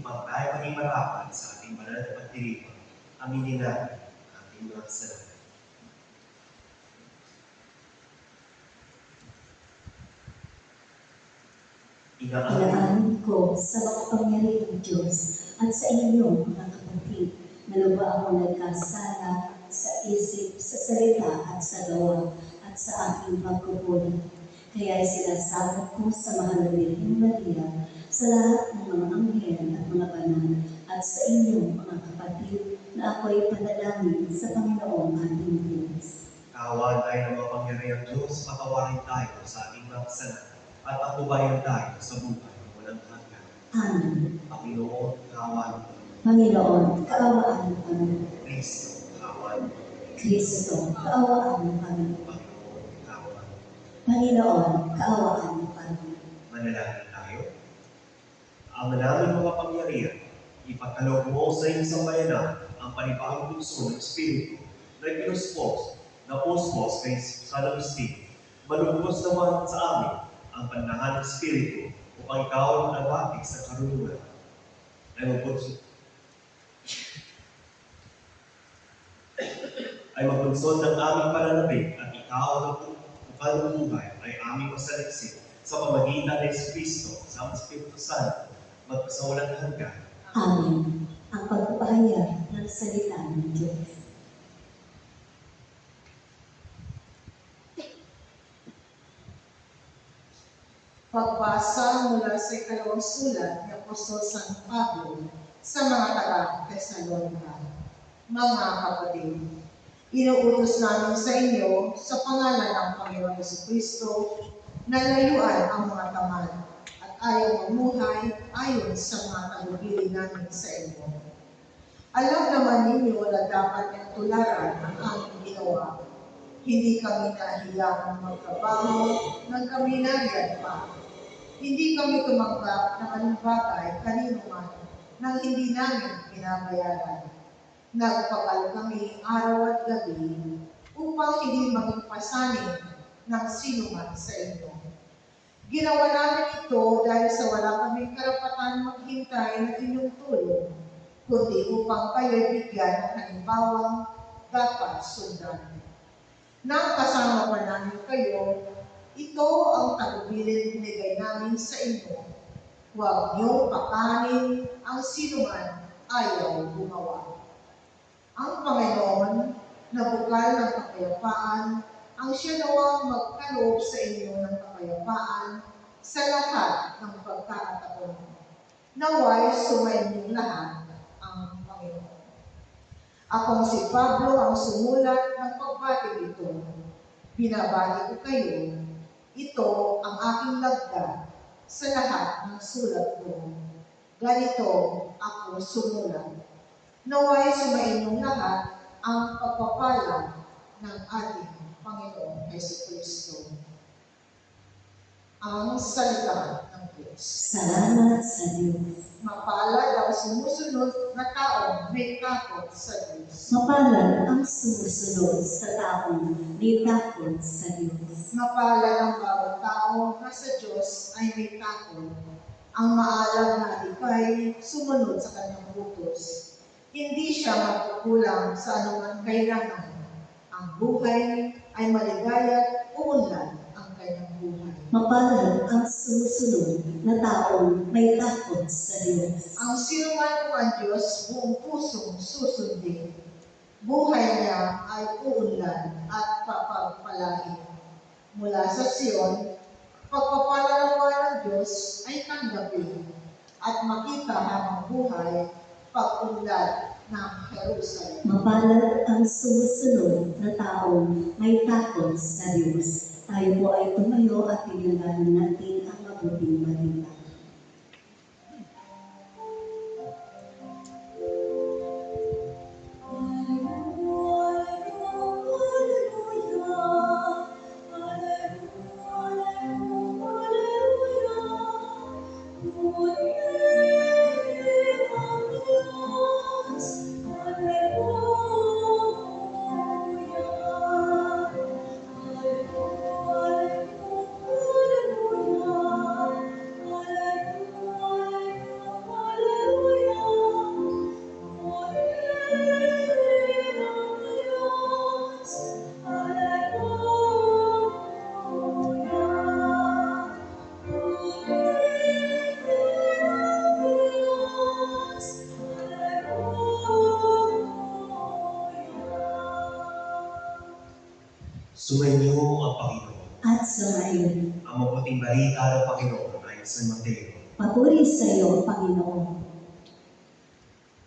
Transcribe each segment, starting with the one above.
upang tayo maging marapat sa ating banal na pagdiriwang. Aminin natin ang ating mga kasalanan. Inaamin ko sa makapangyarihang Diyos at sa inyong mga kapatid na lubha ako nagkasala sa isip, sa salita at sa gawa at sa aking pagkukulang. Kaya sinasabot ko sa mahal na Birheng Maria, sa lahat ng mga anghel at mga banal, at sa inyong mga kapatid na ako'y panalangin sa Panginoong ating Diyos. Kaawaan tayo ng makapangyarihang Diyos, patawarin tayo sa ating mga kasalanan at patubayan tayo sa buhay ng walang hanggan. Amen. Panginoon, kaawaan mo. Panginoon, kaawaan mo kami. Kristo, kaawaan mo. Kristo, kaawaan mo kami. Panginoon, kaawaan mo. Panginoon, kaawaan mo kami. Manalangin tayo. Ama namin makapangyarihan, ipagkaloob mo sa iyong sambayanan ang panibagong puso ng Espiritu na pinuspos kay San Agustin. Malubos naman sa amin ang pananahan ng Espiritu upang ikaw ang nagwatig sa karunungan. Ay magbunsod ng aming pananabik at ikaw ang bukal ng buhay ay aming masaliksin sa pamagitan ng Kristo sa Espiritu Santo magpasawalang hanggan. Amen. Ang pagpapahayag ng salita ng Diyos. Pagbasa mula sa ikalawang sulat ni Apostol San Pablo sa mga taga-Tesalonica. Mga kapatid, inuutos namin sa inyo sa pangalan ng Panginoon Jesucristo na layuan ang mga tamad at ayaw mamuhay ayon sa mga talubilin namin sa inyo. Alam naman ninyo na dapat niyang tularan ang aming ginawa. Hindi kami nahiyang magtrabaho nang kami nariyan pa. Hindi kami tumanggap ng anong bagay kanino man nang hindi namin binabayaran. Nagpagal kami araw at gabi upang hindi maging pasanin ng sino man sa inyo. Ginawa namin ito dahil sa wala kaming karapatan maghintay ng inyong tulong, kundi upang kayo'y bigyan ng halimbawang dapat sundan. Nang kasama pa namin kayo, ito ang tagubilin binigay namin sa inyo. Huwag niyong pakanin ang sinuman ayaw gumawa. Ang Panginoon na bukal ng kapayapaan, ang siya nawang magkaloob sa inyo ng kapayapaan sa lahat ng pagkakataon. Naway sumayin lahat ang Panginoon. Akong si Pablo ang sumulat ng pagbati ito. Binabati ko kayo. Ito ang aking lagda sa lahat ng sulat ko. Ganito ako sumulat. Naway sumainyong lahat ang pagpapala ng ating Panginoong Jesucristo. Ang salita ng Diyos. Salamat sa Diyos. Mapalad ang sumusunod na taong may takot sa Diyos. Mapalad ang sumusunod sa taong may takot sa Diyos. Mapalad ang bawat tao na sa Diyos ay may takot. Ang maalam na ikay sumunod sa kanyang utos. Hindi siya magkukulang sa anumang kailangan. Ang buhay ay maligaya at uunlad ang kanyang buhay. Mapalad ang sumusunod na taong may takot sa Diyos. Ang sinuman kung ang Diyos buong pusong susundin. Buhay niya ay uunlad at papagpalain. Mula sa Sion, pagpapalarawa ng Diyos ay tanggapin at makita habang buhay pag-unlad ng Jerusalem. Mapalad ang sumusunod na taong may takot sa Diyos. Tayo po ay tumayo at pinanggalan natin ang mabuting balita. Alleluia, alleluia, alleluia. Sumainyo ang Panginoon. at sumayon. Ang mabuting balita ng Panginoon ay sa Mateo. Papuri sa iyo, Panginoon.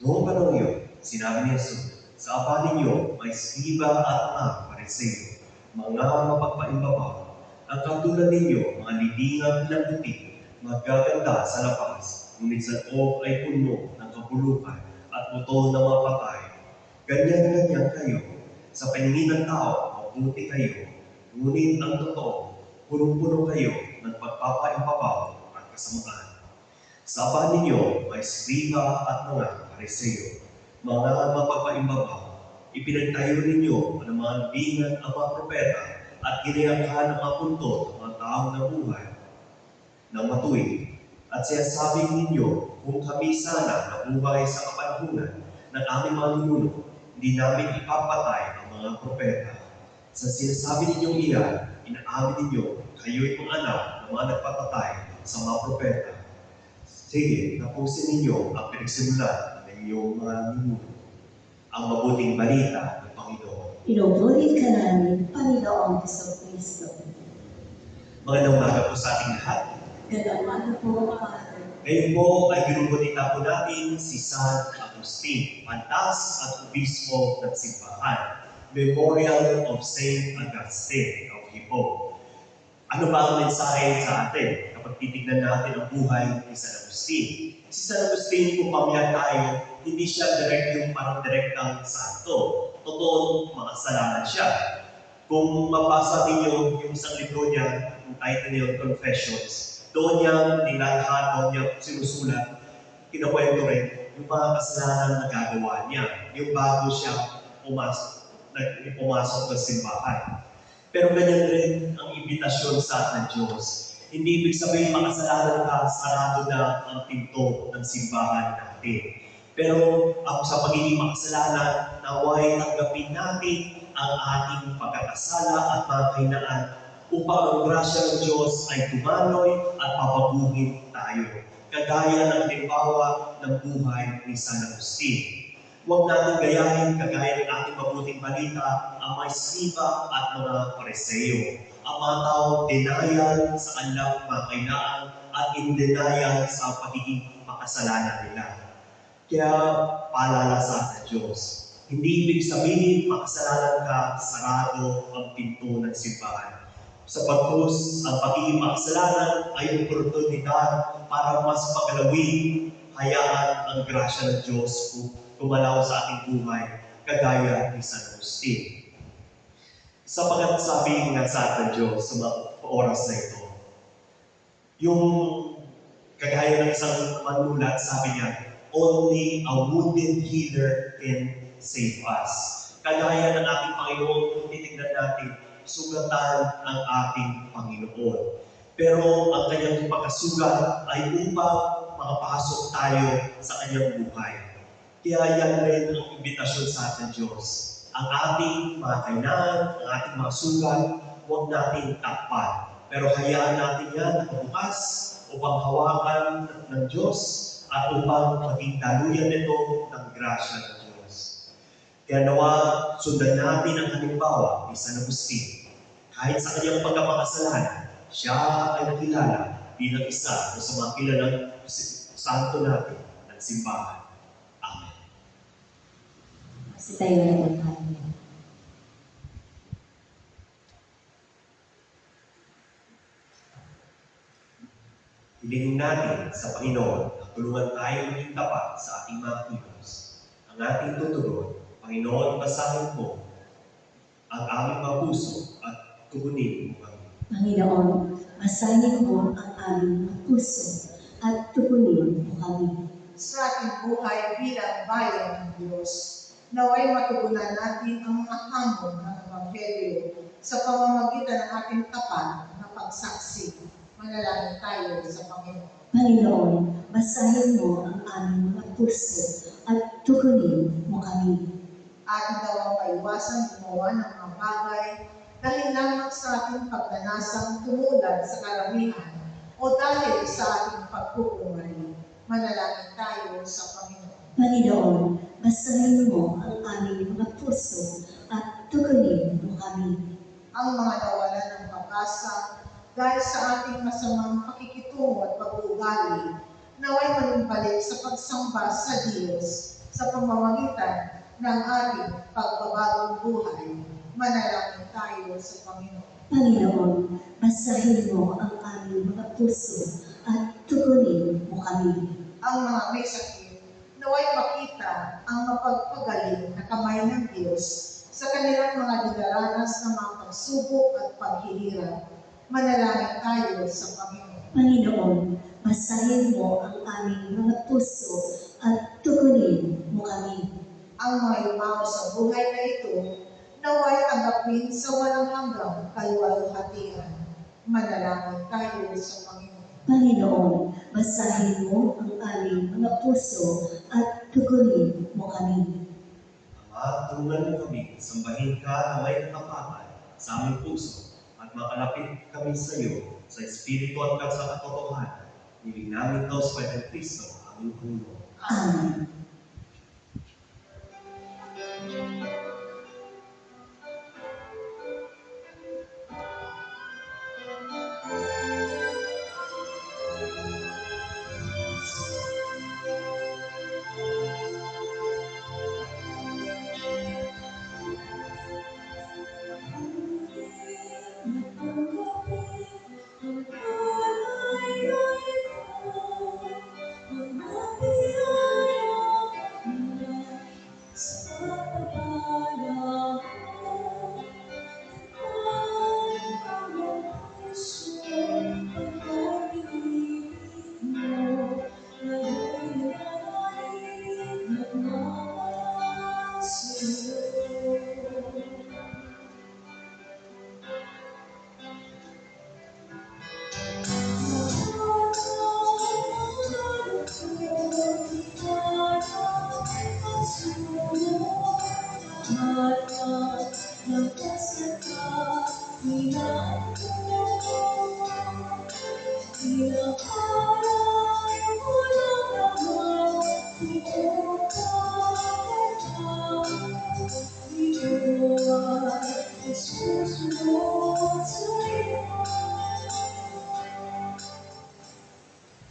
Noong panahon iyon, sinabi ni Jesus, sa Ama ninyo may skriba at mga Pariseo, mga mapagpaimbabaw, ang katulad ninyo, mga libingang pinagputi, magaganda sa labas, ngunit sa loob ay puno ng kapulukan at buto ng mga patay. Ganyan-ganyan kayo. Sa paningin ng tao, mabuti kayo. Ngunit ang totoo, punong-puno kayo ng pagpapaimbabaw at kasamaan. Sa Ama ninyo may skriba at mga Pariseo, mga mapagpaimbabaw. Ipinagtayo ninyo ang mga libingan ang mga propeta at ginayangkan ang mga punto ng mga taong nabuhay ng matuwid. At sinasabi ninyo, kung kami sana nabuhay sa kapanahunan ng aming mga ninuno, hindi namin ipapatay ang mga propeta. Sa sinasabi ninyong iyan, inaamin ninyo, kayo'y mga anak ng mga nagpapatay sa mga propeta. Sige, tapusin ninyo ang pinagsimulan ng inyong mga ninuno. Ang mabuting balita ng Panginoon. Pinupuri ka namin, Panginoong Jesucristo. Magandang umaga po sa ating lahat. Gandang umaga po, Father. Ngayon po ay ginugunita po natin si San Agustin, Pantas at Obispo ng Simbahan. Memorial of Saint Augustine of Hippo. Ano ba ang mensahe sa atin kapag titignan natin ang buhay ni San Agustin? Si San Agustin, kung pamilya tayo, hindi siya yung parang direktang santo. Totoo, makasalanan siya. Kung mabasa ninyo yung isang libro niya, yung title niya, Confessions, doon niya nilalahad, doon niya sinusulat, kinakwento rin yung mga kasalanan na gagawa niya, yung bago siya pumasok sa simbahan. Pero ganyan rin ang imbitasyon sa atin ng Diyos. Hindi ibig sabihin makasalanan ka, sarado na ang pinto ng simbahan natin. Pero sa pagiging makasalanan, naway tanggapin natin ang ating pagkakasala at mga kahinaan upang ang grasya ng Diyos ay tumaloy at papaguhin tayo. Kagaya ng halimbawa ng buhay ni San Agustin. Huwag natin gayahin kagaya ng ating mabuting balita ang mga skriba at mga Pariseo. Ang mga taong denial sa kanilang mga kahinaan at in denial sa pagiging makasalanan nila. Kaya paalala sa ating Diyos. Hindi ibig sabihin makasalanan ka, sarado ang pinto ng simbahan. Sapagkat ang pagiging makasalanan ay oportunidad para mas pagalawin, hayaan ang grasya ng Diyos kumalaw sa ating buhay, kagaya ni San Agustin. Sapagat sabi nga sa ating Diyos sa mga oras na ito, yung kagaya ng isang manulat, sabi niya, only a wounded healer can save us. Kagaya ng ating Panginoon, kung titignan natin, sugatan ang ating Panginoon. Pero ang kanyang pagkasugat ay upang makapasok tayo sa kanyang buhay. Kaya yan rin ang imbitasyon sa ating Diyos. Ang ating mga kailangan, ang ating mga sugat, huwag natin takpan. Pero hayaan natin yan nakabukas upang hawakan ng Diyos at upang maging daluyan nito ng grasya ng Diyos. Kaya nawa, sundan natin ang halimbawa ni San Agustin. Kahit sa kanyang pagkapakasalanan, siya ay nakilala bilang isa sa mga kilalang santo natin ng simbahan. Amen. Kasi tayo na magpapalit. Hilingin natin sa Panginoon na tulungan tayo maging tapat sa ating mga kilos. Ang ating tutugon, Panginoon, basahin mo ang aming mga puso at tugunin mo kami. Panginoon, basahin mo ang aming mga puso at tugunin mo kami. Sa ating buhay bilang bayan ng Diyos, naway matugunan natin ang mga hamon ng Ebanghelyo sa pamamagitan ng ating tapat na pagsaksi. Manalangin tayo sa Panginoon. Panginoon, basahin mo ang aming mga puso at tugunin mo kami. Atin daw ang maiwasan gumawa ng mga bagay dahil lamang sa ating pagnanasang tumulad sa karamihan o dahil sa ating pagkukumali. Manalangin tayo sa Panginoon. Panginoon, basahin mo ang aming mga puso at tugunin mo kami. ang mga nawalan ng pag-asa dahil sa ating masamang pakikitungo at pag-uugali, naway manumbalik sa pagsamba sa Diyos sa pamamagitan ng ating pagbabagong buhay. Manalangin tayo sa Panginoon. Panginoon, basahin mo ang aming mga puso at tugunin mo kami. Ang mga may sakit, naway makita ang mapagpagaling na kamay ng Diyos sa kanilang mga dinaranas ng mga pagsubok at paghihirap. Manalangin tayo sa Panginoon. Panginoon, basahin mo ang aming mga puso at tugunin mo kami. Ang mga yumao sa buhay na ito, naway agapin sa walang hanggang kaluwalhatian. Manalangin tayo sa Panginoon. Panginoon, basahin mo ang aming mga puso at tugunin mo kami. Ama, tulungan mo kami, sambahin ka na may katapangan sa aming puso at makalapit kami sa iyo sa Espiritu at sa katotohanan. Hiling namin ito sa Panginoon Kristo, aming puno. Amen.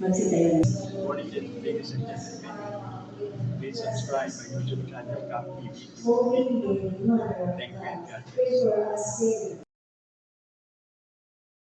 Magsitayo. Good morning, ladies and gentlemen. Please subscribe my YouTube channel, Cap TV. Holy Mary, Mother of Thank you and God, God pray bless. for us sinners,